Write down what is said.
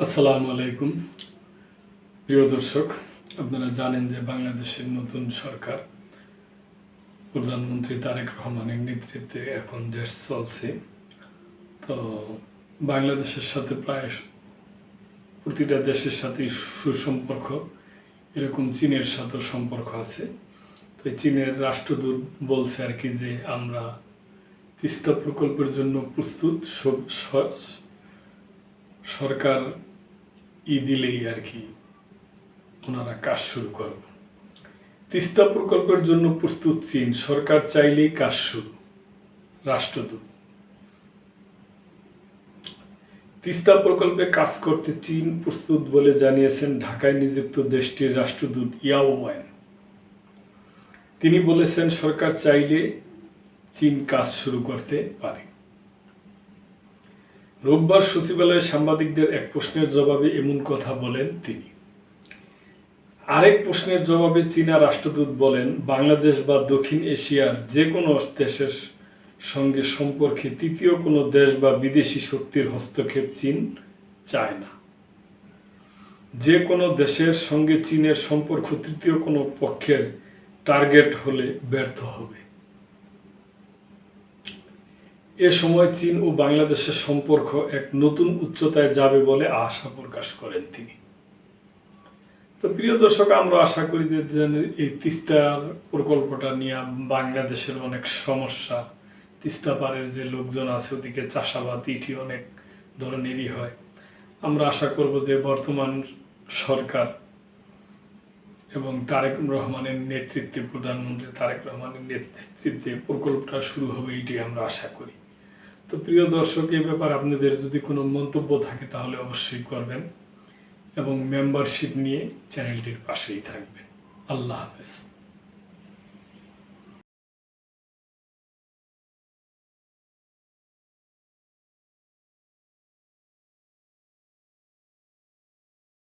আসসালামু আলাইকুম প্রিয় দর্শক, আপনারা জানেন যে বাংলাদেশের নতুন সরকার প্রধানমন্ত্রী তারেক রহমানের নেতৃত্বে এখন দেশ চলছে। তো বাংলাদেশের সাথে প্রায় প্রতিটা দেশের সাথেই সুসম্পর্ক, এরকম চীনের সাথেও সম্পর্ক আছে। তো চীনের রাষ্ট্রদূত বলছে আর কি যে আমরা তিস্তা প্রকল্পের জন্য প্রস্তুত, সরকার দিলেই আর কি ওনারা কাজ শুরু করবে। তিস্তা প্রকল্পের জন্য প্রস্তুত চীন, সরকার চাইলেই কাজ শুরু, রাষ্ট্রদূত। তিস্তা প্রকল্পে কাজ করতে চীন প্রস্তুত বলে জানিয়েছেন ঢাকায় নিযুক্ত দেশটির রাষ্ট্রদূত ইয়াও ওয়ান। তিনি বলেছেন সরকার চাইলে চীন কাজ শুরু করতে পারে। রোববার সচিবালয়ে সাংবাদিকদের এক প্রশ্নের জবাবে এমন কথা বলেন তিনি। আরেক প্রশ্নের জবাবে চীনা রাষ্ট্রদূত বলেন, বাংলাদেশ বা দক্ষিণ এশিয়ার যে কোনো দেশের সঙ্গে সম্পর্কে তৃতীয় কোনো দেশ বা বিদেশি শক্তির হস্তক্ষেপ চীন চায় না। যে কোনো দেশের সঙ্গে চীনের সম্পর্ক তৃতীয় কোনো পক্ষের টার্গেট হলে ব্যর্থ হবে। এ সময় চীন ও বাংলাদেশের সম্পর্ক এক নতুন উচ্চতায় যাবে বলে আশা প্রকাশ করেন তিনি। তো প্রিয় দর্শক, আমরা আশা করি যে এই তিস্তার প্রকল্পটা নিয়ে বাংলাদেশের অনেক সমস্যা, তিস্তা পাড়ের যে লোকজন আছে ওদিকে চাষাবাদ ইটি অনেক ধরনেরই হয়। আমরা আশা করব যে বর্তমান সরকার এবং তারেক রহমানের নেতৃত্বে, প্রধানমন্ত্রী তারেক রহমানের নেতৃত্বে প্রকল্পটা শুরু হবে, এটি আমরা আশা করি। তো প্রিয় দর্শক, এই ব্যাপারে আপনাদের যদি কোনো মন্তব্য থাকে তাহলে অবশ্যই করবেন এবং মেম্বারশিপ নিয়ে চ্যানেলটির পাশেই থাকবেন। আল্লাহ হাফেজ।